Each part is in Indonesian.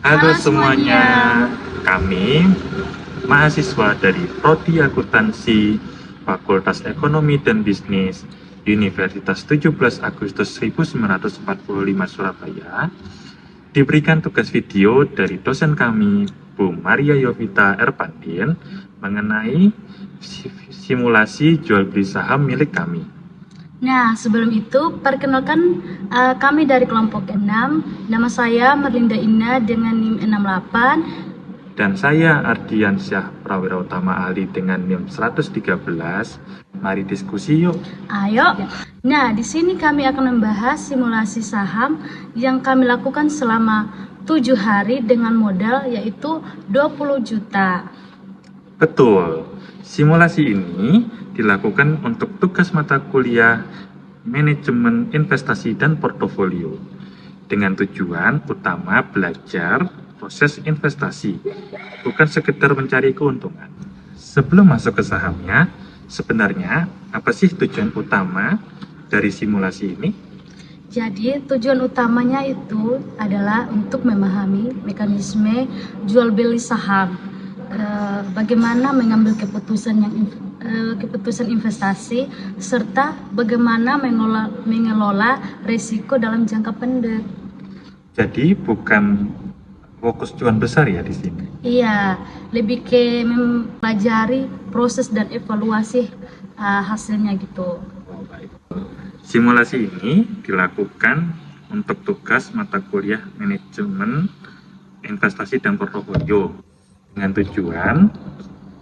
Halo semuanya, kami mahasiswa dari Prodi Akuntansi Fakultas Ekonomi dan Bisnis Universitas 17 Agustus 1945 Surabaya diberikan tugas video dari dosen kami, Bu Maria Yovita Erpandin, mengenai simulasi jual beli saham milik kami. Nah, sebelum itu, perkenalkan kami dari kelompok 6. Nama saya Merlinda Ina dengan NIM 68. Dan saya Ardiansyah Prawira Utama Ali dengan NIM 113. Mari diskusi yuk. Ayo. Nah, di sini kami akan membahas simulasi saham yang kami lakukan selama 7 hari dengan modal yaitu 20 juta. Betul, simulasi ini dilakukan untuk tugas mata kuliah Manajemen Investasi dan Portofolio dengan tujuan utama belajar proses investasi, bukan sekedar mencari keuntungan. Sebelum masuk ke sahamnya, sebenarnya apa sih tujuan utama dari simulasi ini? Jadi tujuan utamanya itu adalah untuk memahami mekanisme jual beli saham, bagaimana mengambil keputusan investasi, serta bagaimana mengelola risiko dalam jangka pendek. Jadi bukan fokus cuan besar ya di sini. Iya, lebih ke mempelajari proses dan evaluasi hasilnya gitu. Simulasi ini dilakukan untuk tugas mata kuliah Manajemen Investasi dan Portofolio dengan tujuan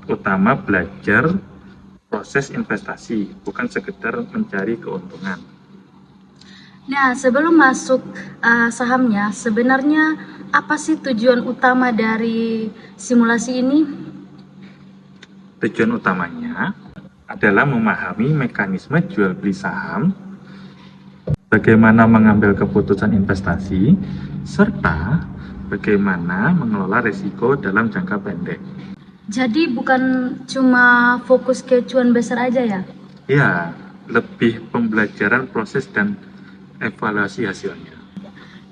utama belajar proses investasi, bukan sekedar mencari keuntungan. Nah, sebelum masuk sahamnya, sebenarnya apa sih tujuan utama dari simulasi ini? Tujuan utamanya adalah memahami mekanisme jual beli saham, bagaimana mengambil keputusan investasi, serta bagaimana mengelola risiko dalam jangka pendek. Jadi bukan cuma fokus ke cuan besar aja ya? Ya, lebih pembelajaran proses dan evaluasi hasilnya.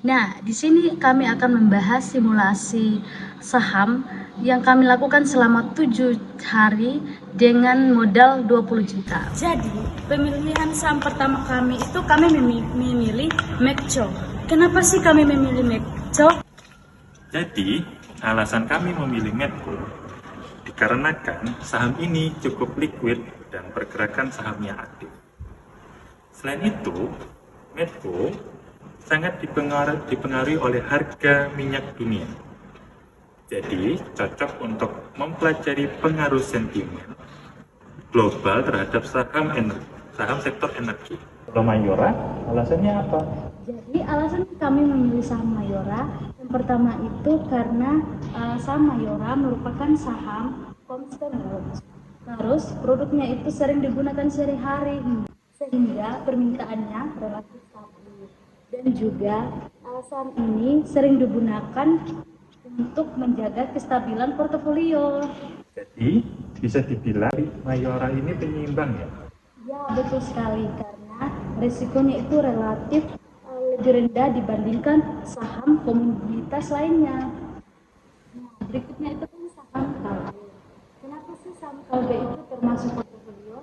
Nah, di sini kami akan membahas simulasi saham yang kami lakukan selama 7 hari dengan modal 20 juta. Jadi, pemilihan saham pertama kami itu kami memilih Mekco. Kenapa sih kami memilih Mekco? Jadi, alasan kami memilih Medco dikarenakan saham ini cukup liquid dan pergerakan sahamnya aktif. Selain itu, Medco sangat dipengaruhi oleh harga minyak dunia. Jadi, cocok untuk mempelajari pengaruh sentimen global terhadap saham sektor energi. Kalau Mayora, alasannya apa? Jadi alasan kami memilih saham Mayora yang pertama itu karena saham Mayora merupakan saham konvensional. Terus produknya itu sering digunakan sehari-hari sehingga permintaannya relatif stabil. Dan juga saham ini sering digunakan untuk menjaga kestabilan portofolio. Jadi, bisa dibilang Mayora ini penyeimbang ya? Ya, betul sekali karena resikonya itu relatif lebih rendah dibandingkan saham komoditas lainnya. Nah, berikutnya itu kan saham kalbe. Kenapa sih saham kalbe itu termasuk portofolio?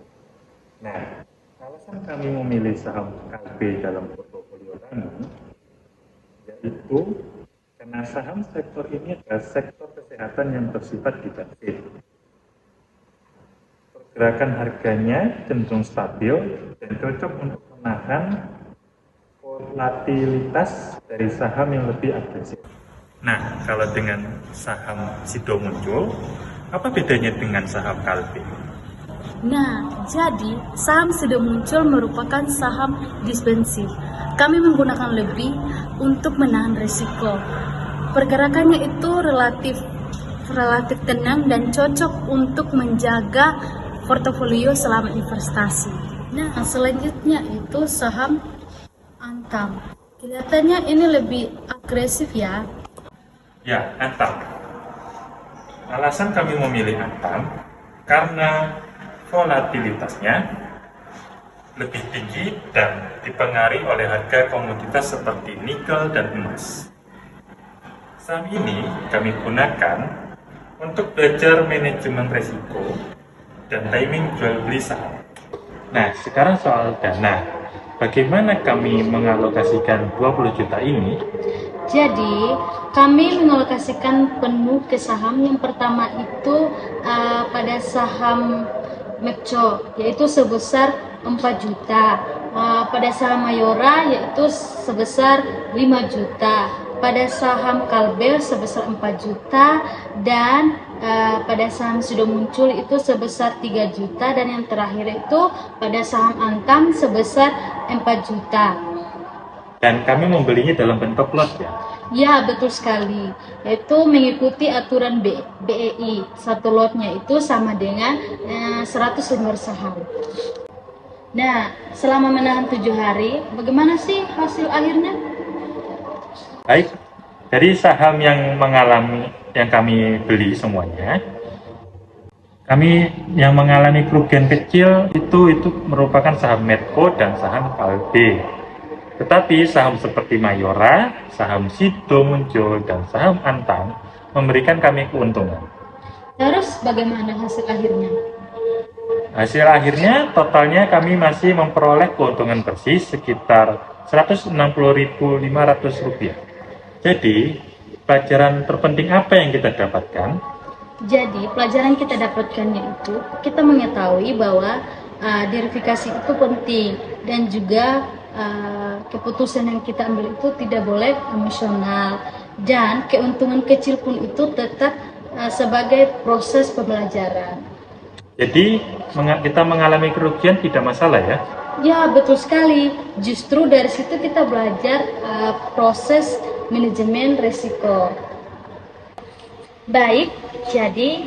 Nah, alasan kami memilih saham kalbe dalam portofolio kami yaitu karena saham sektor ini adalah sektor kesehatan yang bersifat defensif. Pergerakan harganya cenderung stabil dan cocok untuk menahan volatilitas dari saham yang lebih agresif. Nah, kalau dengan saham Sido Muncul, apa bedanya dengan saham kalbe? Nah, jadi saham Sido Muncul merupakan saham defensif. Kami menggunakan lebih untuk menahan risiko. Pergerakannya itu relatif tenang dan cocok untuk menjaga portofolio selama investasi. Nah, selanjutnya itu saham Antam. Kelihatannya ini lebih agresif ya. Ya, Antam. Alasan kami memilih Antam karena volatilitasnya lebih tinggi dan dipengaruhi oleh harga komoditas seperti nikel dan emas. Saham ini kami gunakan untuk belajar manajemen risiko dan timing jual beli saham. Nah, sekarang soal dana. Bagaimana kami mengalokasikan 20 juta ini? Jadi, kami mengalokasikan penuh ke saham. Yang pertama itu pada saham Mekco, yaitu sebesar 4 juta. Pada saham Mayora, yaitu sebesar 5 juta. Pada saham Kalbel sebesar 4 juta. Dan pada saham sudah muncul itu sebesar 3 juta. Dan yang terakhir itu pada saham Antam sebesar 4 juta. Dan kami membelinya dalam bentuk lot ya? Ya, betul sekali. Yaitu mengikuti aturan BEI. Satu lotnya itu sama dengan 100 lembar saham. Nah, selama menahan 7 hari, bagaimana sih hasil akhirnya? Baik, dari saham yang kami beli semuanya, kami yang mengalami kerugian kecil itu merupakan saham Medco dan saham Kalbe. Tetapi saham seperti Mayora, saham Sido muncul, dan saham Antam memberikan kami keuntungan. Terus bagaimana hasil akhirnya? Hasil akhirnya totalnya kami masih memperoleh keuntungan bersih sekitar Rp160.500. Jadi, pelajaran terpenting apa yang kita dapatkan? Jadi, pelajaran kita dapatkannya itu, kita mengetahui bahwa verifikasi itu penting dan juga keputusan yang kita ambil itu tidak boleh emosional, dan keuntungan kecil pun itu tetap sebagai proses pembelajaran. Jadi kita mengalami kerugian tidak masalah ya? Ya, betul sekali. Justru dari situ kita belajar proses manajemen risiko. Baik, jadi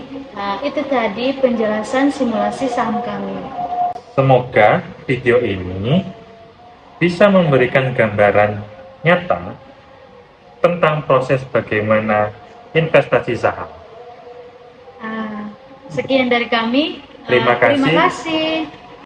itu tadi penjelasan simulasi saham kami. Semoga video ini bisa memberikan gambaran nyata tentang proses bagaimana investasi saham. Sekian dari kami. Terima kasih. Terima kasih.